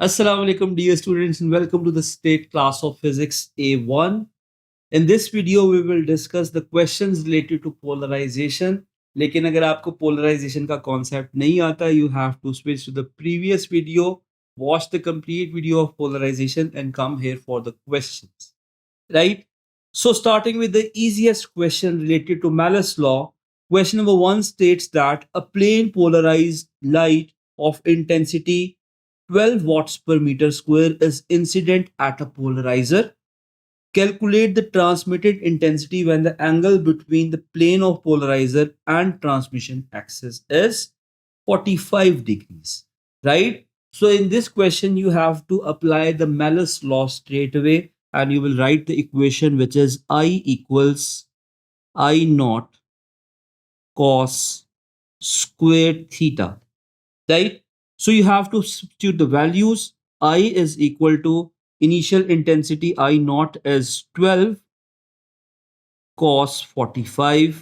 Assalamu alaikum dear students and welcome to the state class of physics A1. In this video we will discuss the questions related to polarization. लेकिन अगर आपको polarization का concept नहीं आता, you have to switch to the previous video, watch the complete video of polarization and come here for the questions. Right? So starting with the easiest question related to Malus law, question number 1 states that a plane polarized light of intensity 12 watts per meter square is incident at a polarizer. Calculate the transmitted intensity when the angle between the plane of polarizer and transmission axis is 45 degrees. Right? So in this question, you have to apply the Malus law straight away and you will write the equation which is I equals I naught cos squared theta. Right? So you have to substitute the values. I is equal to initial intensity I naught is 12 cos 45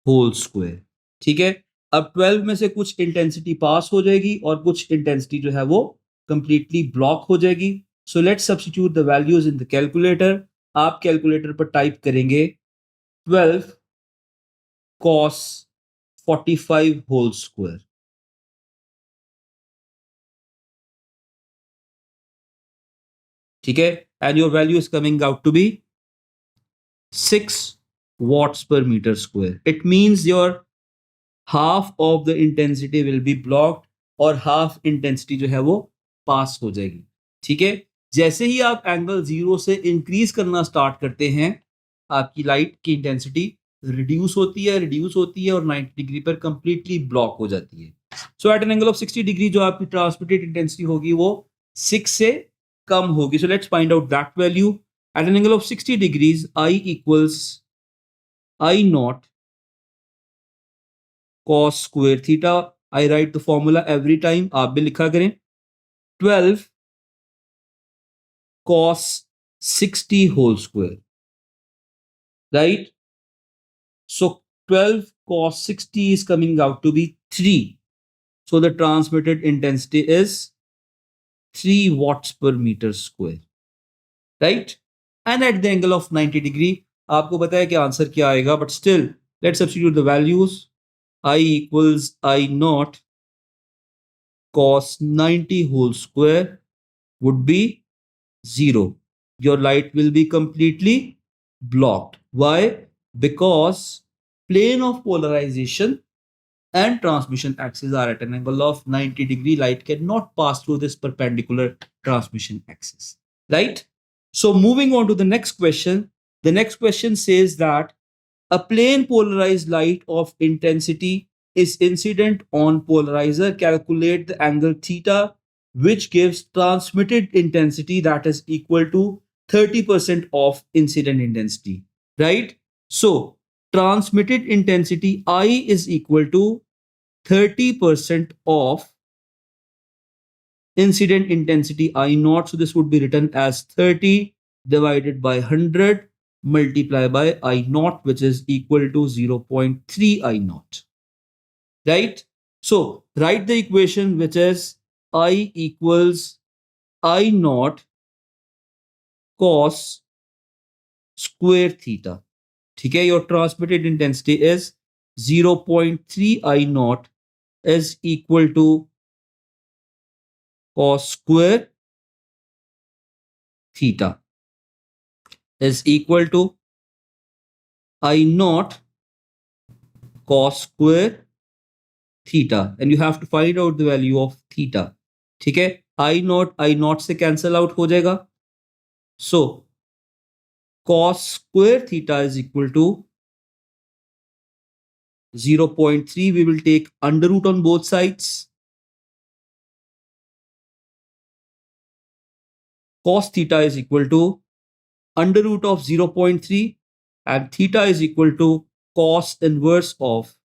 whole square. ठीक है, अब 12 में से कुछ intensity पास हो जाएगी और कुछ इंटेंसिटी जो है वो कंप्लीटली ब्लॉक हो जाएगी. So let's substitute the values in the calculator. आप कैलकुलेटर पर टाइप करेंगे 12 cos 45 होल स्क्वायर. ठीक है, and your value is coming out to be 6 watts per meter square. It means your half of the intensity will be blocked और half intensity जो है वो पास हो जाएगी. ठीक है, जैसे ही आप एंगल 0 से इंक्रीज करना स्टार्ट करते हैं, आपकी लाइट की इंटेंसिटी रिड्यूस होती है और 90 डिग्री पर कंप्लीटली ब्लॉक हो जाती है. So at an angle of 60 degree जो आपकी ट्रांसमिटेड इंटेंसिटी होगी वो 6 से कम होगी. So let's find out that value. At an angle of 60 degrees I equals I naught cos square theta. I write the formula every time. आप भी लिखा करें 12 cos 60 whole square. Right? So 12 cos 60 is coming out to be 3. So the transmitted intensity is 3 watts per meter square. Right? And at the angle of 90 degree, आपको पता है कि answer क्या आएगा, but still let's substitute the values. I equals I naught cos 90 whole square would be 0. Your light will be completely blocked. Why? Because plane of polarization and transmission axis are at an angle of 90 degree. Light cannot pass through this perpendicular transmission axis. Right? So moving on to the next question. The next question says that a plane polarized light of intensity is incident on polarizer. Calculate the angle theta, which gives transmitted intensity that is equal to 30% of incident intensity. Right? So, transmitted intensity I is equal to 30% of incident intensity I naught. So, this would be written as 30 divided by 100 multiply by I naught, which is equal to 0.3 I naught. Right? So write the equation which is I equals I naught cos square theta. ठीक है, your transmitted intensity is 0.3 I naught is equal to cos square theta is equal to I naught cos square theta, and you have to find out the value of theta. ठीक है, I naught से cancel out हो जाएगा. So cos square theta is equal to 0.3. We will take under root on both sides. Cos theta is equal to under root of 0.3 and theta is equal to cos inverse of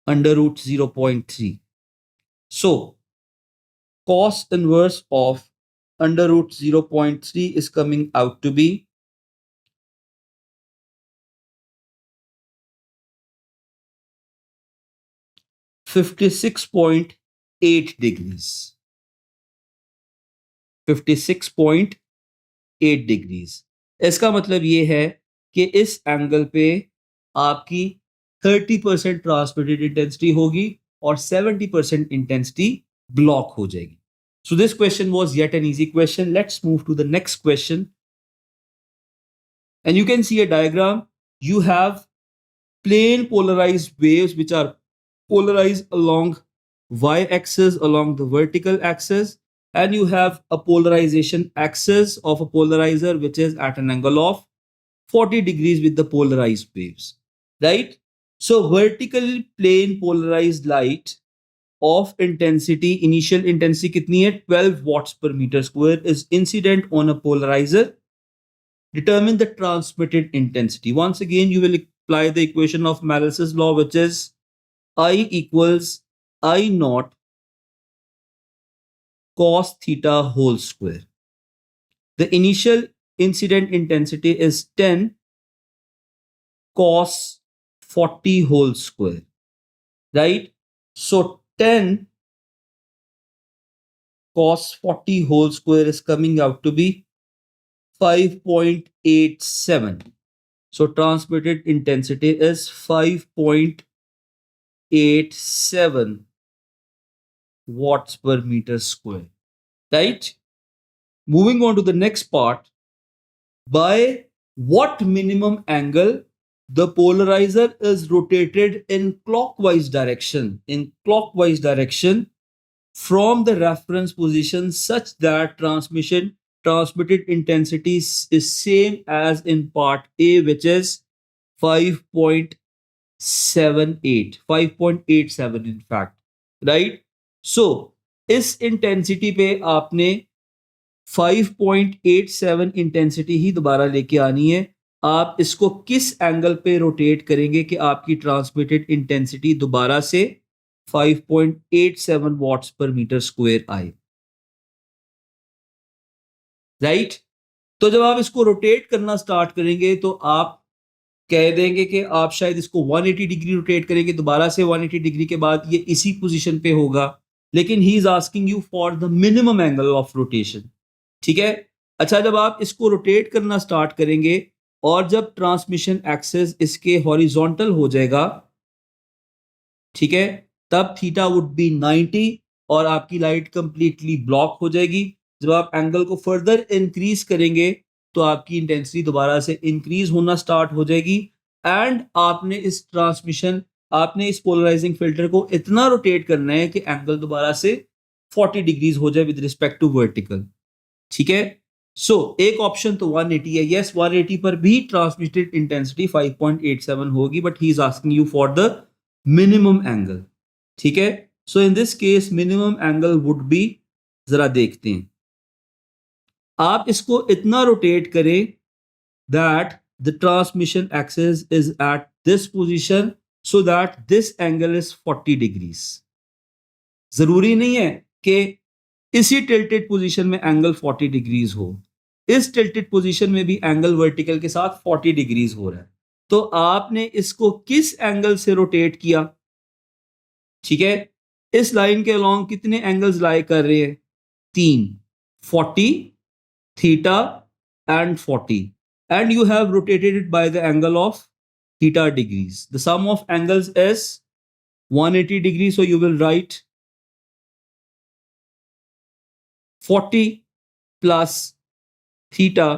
under root 0.3. So cos inverse of under root 0.3 is coming out to be 56.8 degrees. 56.8 degrees. इसका मतलब ये है कि इस angle पे आपकी 30% transmitted intensity होगी और 70% इंटेंसिटी ब्लॉक हो जाएगी. So this question was yet an easy question. Let's move to the next question. And you can see a diagram. You have plane polarized waves which are polarized along y-axis, along the vertical axis, and you have a polarization axis of a polarizer which is at an angle of 40 degrees with the polarized waves, right? So vertical plane polarized light of intensity, initial intensity kitni hai? 12 watts per meter square is incident on a polarizer. Determine the transmitted intensity. Once again, you will apply the equation of Malus' law, which is I equals I naught cos theta whole square. The initial incident intensity is 10 cos 40 whole square, right? So 10 cos 40 whole square is coming out to be 5.87. So transmitted intensity is 5.87 watts per meter square, right? Moving on to the next part, by what minimum angle the polarizer is rotated in clockwise direction, from the reference position such that transmitted intensity is same as in part A, which is 5.87 in fact, right? So इस intensity पे आपने 5.87 intensity ही दोबारा लेके आनी है. आप इसको किस एंगल पे रोटेट करेंगे कि आपकी ट्रांसमिटेड इंटेंसिटी दोबारा से 5.87 वॉट्स पर मीटर स्क्वायर आए, राइट? तो जब आप इसको रोटेट करना स्टार्ट करेंगे तो आप कह देंगे कि आप शायद इसको 180 डिग्री रोटेट करेंगे, दोबारा से 180 डिग्री के बाद ये इसी पोजीशन पे होगा, लेकिन ही is asking you for the minimum angle of rotation. ठीक है. अच्छा, जब आप इसको रोटेट करना स्टार्ट करेंगे और जब ट्रांसमिशन एक्सिस इसके हॉरिजॉन्टल हो जाएगा, ठीक है, तब थीटा वुड बी 90 और आपकी लाइट कंप्लीटली ब्लॉक हो जाएगी. जब आप एंगल को फर्दर इंक्रीज करेंगे तो आपकी इंटेंसिटी दोबारा से इंक्रीज होना स्टार्ट हो जाएगी एंड आपने इस पोलराइजिंग फिल्टर को इतना रोटेट करना है कि एंगल दोबारा से 40 डिग्रीज हो जाए विद रिस्पेक्ट टू वर्टिकल. ठीक है. सो एक ऑप्शन तो 180 है. यस, 180 पर भी ट्रांसमिटेड इंटेंसिटी 5.87 होगी, but he is asking you for the minimum angle. ठीक है. So in this case minimum angle would be, जरा देखते हैं, आप इसको इतना रोटेट करें that the transmission axis is at this position so that this angle is 40 degrees. जरूरी नहीं है कि इसी टिल्टेड पोजीशन में एंगल 40 डिग्रीज हो. इस टिल्टेड पोजीशन में भी एंगल वर्टिकल के साथ 40 डिग्रीज हो रहा है. तो आपने इसको किस एंगल से रोटेट किया? ठीक है. इस लाइन के अलोंग कितने एंगल्स लाई कर रहे हैं? 3, 40, theta and 40, and you have rotated it by the angle of theta degrees. The sum of angles is 180 degrees, so you will write 40 plus theta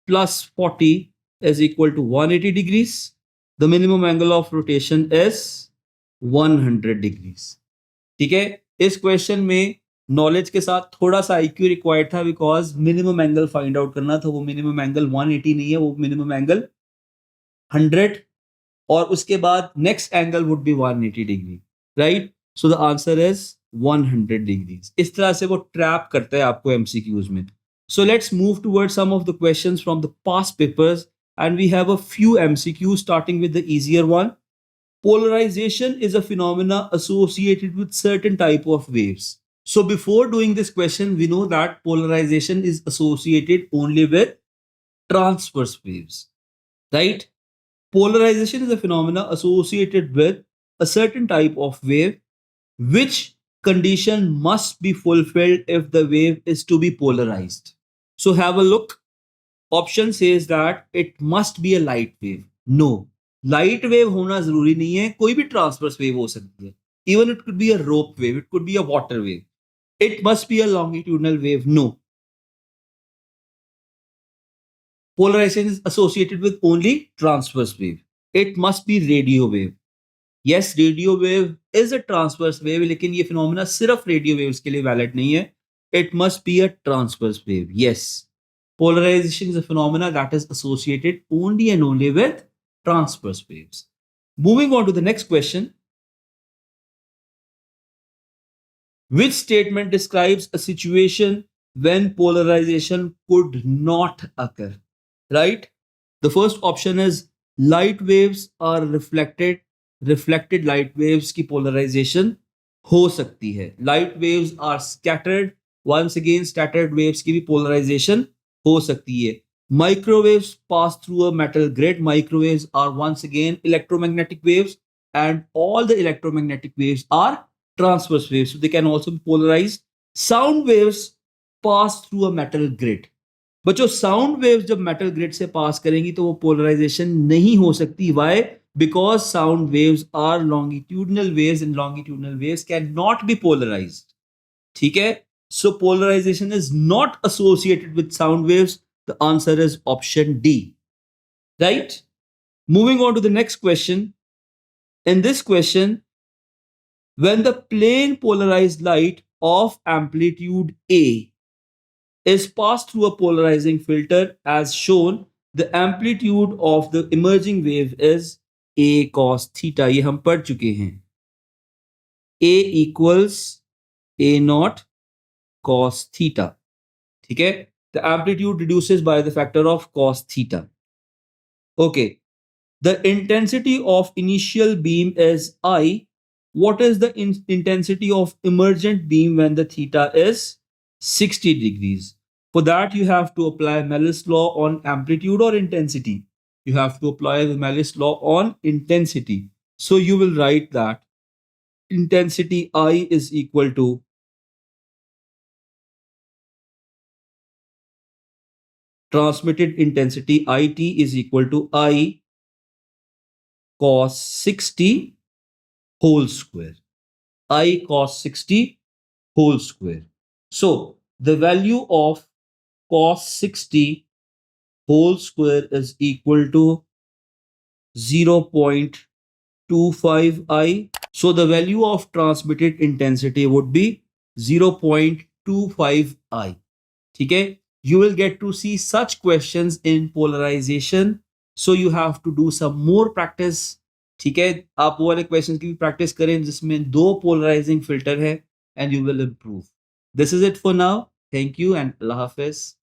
plus 40 is equal to 180 degrees. The minimum angle of rotation is 100 degrees. ठीक है. इस question में knowledge के साथ थोड़ा सा IQ required था, because minimum angle find out करना था. वो मिनिमम एंगल 180 नहीं है, वो मिनिमम एंगल 100 और उसके बाद next angle would B 180 degree, right? So the answer is 100 degrees. इस तरह से वो ट्रैप करता है आपको एमसीक्यूज में. So let's move toward some of the questions from the past papers and we have a few MCQs starting with the easier one. Polarization is a phenomena associated with certain type of waves. So before doing this question, we know that polarization is associated only with transverse waves, right? Polarization is a phenomena associated with a certain type of wave which condition must be fulfilled if the wave is to be polarized. So have a look. Option says that it must be a light wave. No, light wave होना जरूरी नहीं है, कोई भी transverse wave हो सकती है. Even it could be a rope wave, it could be a water wave. It must be a longitudinal wave. No. Polarization is associated with only transverse wave. It must be radio wave. Yes, radio wave is a transverse wave, लेकिन ये phenomena सिर्फ radio waves के लिए valid नहीं है. It must be a transverse wave. Yes. Polarization is a phenomena that is associated only and only with transverse waves. Moving on to the next question. Which statement describes a situation when polarization could not occur? Right? The first option is light waves are reflected. Reflected light waves की polarization हो सकती है. Light waves are scattered. Once again, scattered waves की भी polarization हो सकती है. Microwaves pass through a metal grid. Microwaves are once again electromagnetic waves, and all the electromagnetic waves are transverse waves, so they can also be polarized. Sound waves pass through a metal grid. बच्चों, sound waves जब metal grid से pass करेंगी तो वो polarization नहीं हो सकती. Why? Because sound waves are longitudinal waves, and longitudinal waves cannot be polarized. ठीक है? So polarization is not associated with sound waves. The answer is option D. Right? Moving on to the next question. In this question, when the plane polarized light of amplitude A is passed through a polarizing filter as shown, the amplitude of the emerging wave is A cos theta. ये हम पढ़ चुके हैं. A equals A naught cos theta. ठीक है? The amplitude reduces by the factor of cos theta. Okay. The intensity of initial beam is I. What is the intensity of emergent beam when the theta is 60 degrees? For that, you have to apply Malus law on amplitude or intensity. You have to apply the Malus law on intensity. So you will write that intensity I is equal to transmitted intensity IT is equal to I cos 60 whole square. I cos 60 whole square. So the value of cos 60 whole square is equal to 0.25 I. So the value of transmitted intensity would be 0.25 I. Okay? You will get to see such questions in polarization. So you have to do some more practice. ठीक है, आप वो वाले question की भी practice करें जिसमें दो पोलराइजिंग फिल्टर है, and you will improve. This is it for now. Thank you and Allah Hafiz.